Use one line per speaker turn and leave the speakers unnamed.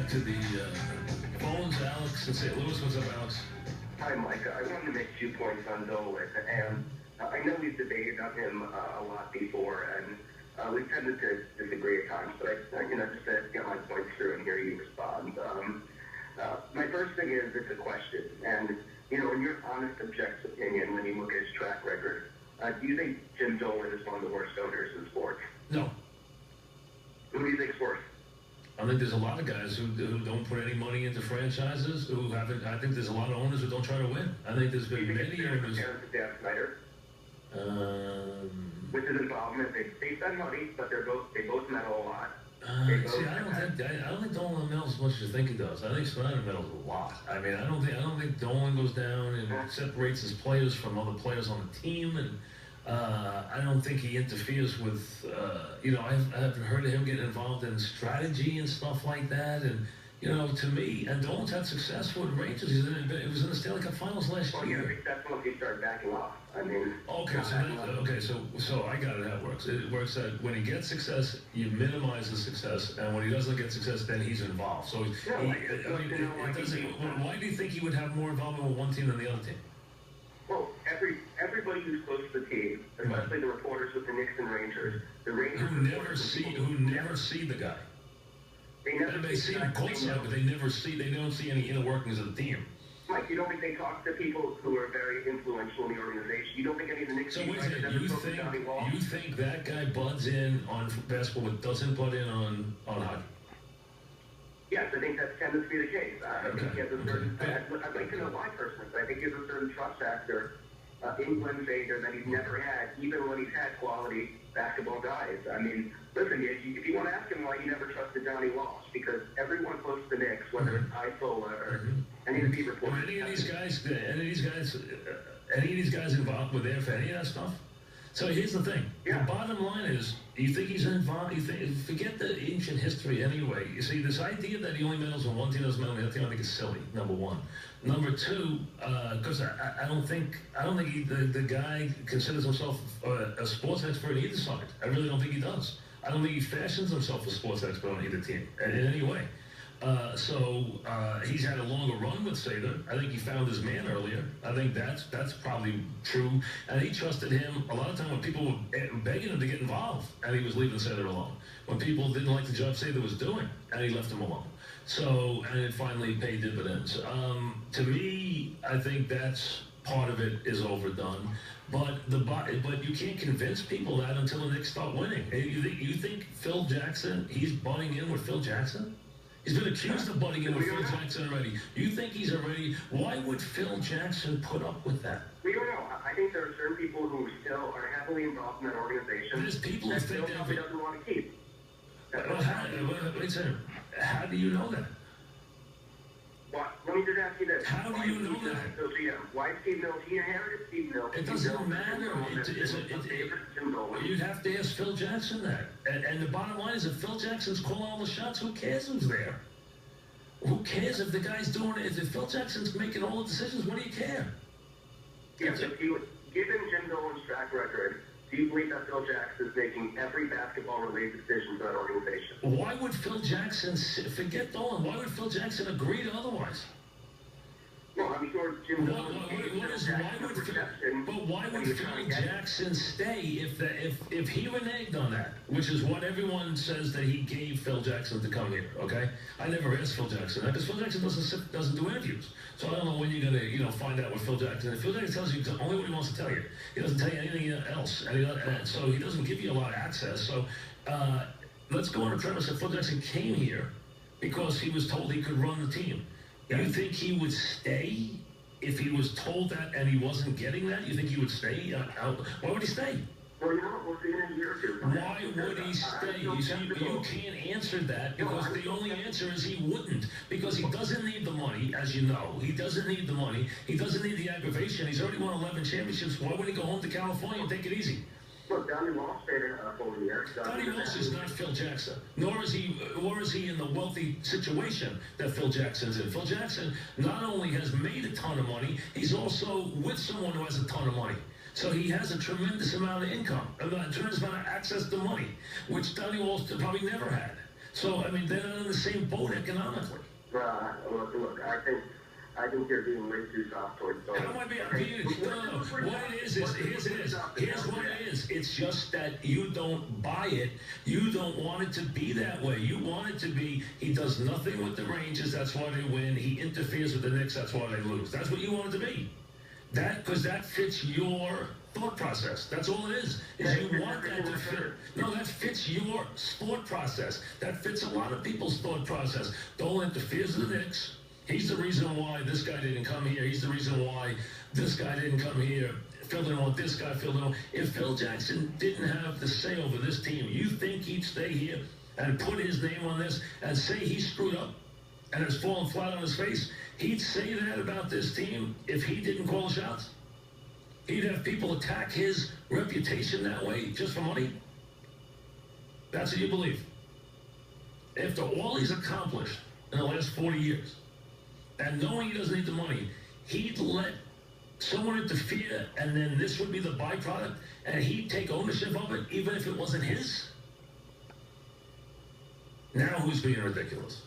to the phones. Alex in St. Louis. What's up, Alex?
Hi, Mike. I wanted to make 2 points on Dolan, and I know we've debated on him a lot before, and we've tended to disagree at times, but just to get my points through and hear you respond. My first thing is, it's a question, and, in your honest, objective opinion, when you look at his track record, do you think Jim Dolan is one of the worst owners in sports?
No.
Who do you think's worse?
I think there's a lot of guys who don't put any money into franchises, who haven't. I think there's a lot of owners who don't try to win. I think there's been many owners.
Dan Snyder? With his involvement, they spend money, but they both meddle a lot.
I don't think Dolan meddles as much as you think he does. I think Snyder meddles a lot. I mean, I don't think Dolan goes down and separates his players from other players on the team, and I don't think he interferes with. I haven't heard of him getting involved in strategy and stuff like that, and. To me, and Dolan's had success with Rangers. It was in the Stanley Cup Finals last year.
Yeah, that's when he started backing off. I mean,
so I got it how it works. It works that when he gets success, you minimize the success, and when he doesn't get success, then he's involved. So why do you think he would have more involvement with one team than the other team?
Well, everybody who's close to the team, especially the reporters with the Knicks and Rangers,
who never see the guy. They see him close up, but they don't see any inner workings of the team.
Mike, you don't think they talk to people who are very influential in the organization? You don't think any of the Knicks
you think that guy buds in on basketball but doesn't butt in on hockey?
Yes, I think that tends to be the case. I think he has a certain. I'd like to know why personally, but I think he has a certain trust factor in Glenn Fader that he's never had, even when he's had quality basketball guys. I mean, listen, if you want to ask him why he never trusted Johnny Walsh, because everyone close to the Knicks, whether it's Isola or any of the beat reporters.
Any of these guys involved with any of that stuff? So here's the thing.
Yeah.
The bottom line is, you think he's involved? Forget the ancient history anyway. You see, this idea that he only meddles when one team doesn't meddle with the other team, I think is silly. Number one. Number two, because I don't think the guy considers himself a sports expert on either side. I really don't think he does. I don't think he fashions himself a sports expert on either team in any way. He's had a longer run with Sater. I think he found his man earlier. I think that's probably true. And he trusted him a lot of time when people were begging him to get involved, and he was leaving Sater alone. When people didn't like the job Sater was doing, and he left him alone. And it finally paid dividends. To me, I think that's part of it is overdone. But you can't convince people that until the Knicks start winning. You think Phil Jackson, he's butting in with Phil Jackson? He's been accused of butting in with Phil Jackson already. You think he's already... Why would Phil Jackson put up with that?
We don't know. I think there are certain people who still are heavily involved in that organization.
There's people who think
that probably doesn't want to keep.
How do you know that?
What? Let me just ask you this.
How do you know that?
Why Steve Mills? He inherited Steve Mills.
It doesn't matter. You'd have to ask Phil Jackson that. And the bottom line is, if Phil Jackson's calling all the shots, who cares who's there? Who cares if the guy's doing it? If Phil Jackson's making all the decisions, what do you care?
Yes, given Jim Dolan's track record, do you believe that Phil Jackson is making every basketball-related decision for that organization?
Why would Phil Jackson, forget Dolan, why would Phil Jackson agree to otherwise?
Well, I'm sure Jim Dolan...
Why would Phil Jackson stay if he reneged on that, which is what everyone says that he gave Phil Jackson to come here, okay? I never asked Phil Jackson that, because Phil Jackson doesn't do interviews. So I don't know when you're going to, find out what Phil Jackson... If Phil Jackson tells you only what he wants to tell you. He doesn't tell you anything else. So he doesn't give you a lot of access. So let's go on the premise that Phil Jackson came here because he was told he could run the team. You think he would stay if he was told that and he wasn't getting that? You think he would stay? Why would he stay?
Well, we'll see in a year or two.
Why would he stay? You can't answer that, because the only answer is he wouldn't. Because he doesn't need the money, as you know. He doesn't need the money. He doesn't need the aggravation. He's already won 11 championships. Why would he go home to California and take it easy?
Look, Donnie Walsh stayed a full year.
Donnie Walsh is not Phil Jackson, nor is he in the wealthy situation that Phil Jackson's in. Phil Jackson not only has made a ton of money, he's also with someone who has a ton of money. So he has a tremendous amount of income, a tremendous amount of access to money, which Donnie Walsh probably never had. So, I mean, they're not in the same boat economically.
I think you're being way too soft towards Dolan.
How am I being? No. What it is, here's what it is. It's just that you don't buy it. You don't want it to be that way. You want it to be, he does nothing with the Rangers, that's why they win. He interferes with the Knicks, that's why they lose. That's what you want it to be. Because that fits your thought process. That's all it is you want that to fit. No, that fits your thought process. That fits a lot of people's thought process. Dolan interferes with the Knicks. He's the reason why this guy didn't come here. He's the reason why this guy didn't come here. Phil didn't want this guy. Phil didn't want. If Phil Jackson didn't have the say over this team, you think he'd stay here and put his name on this and say he screwed up and has fallen flat on his face? He'd say that about this team if he didn't call the shots? He'd have people attack his reputation that way just for money? That's what you believe? After all he's accomplished in the last 40 years, and knowing he doesn't need the money, he'd let someone interfere, and then this would be the byproduct, and he'd take ownership of it, even if it wasn't his? Now who's being ridiculous?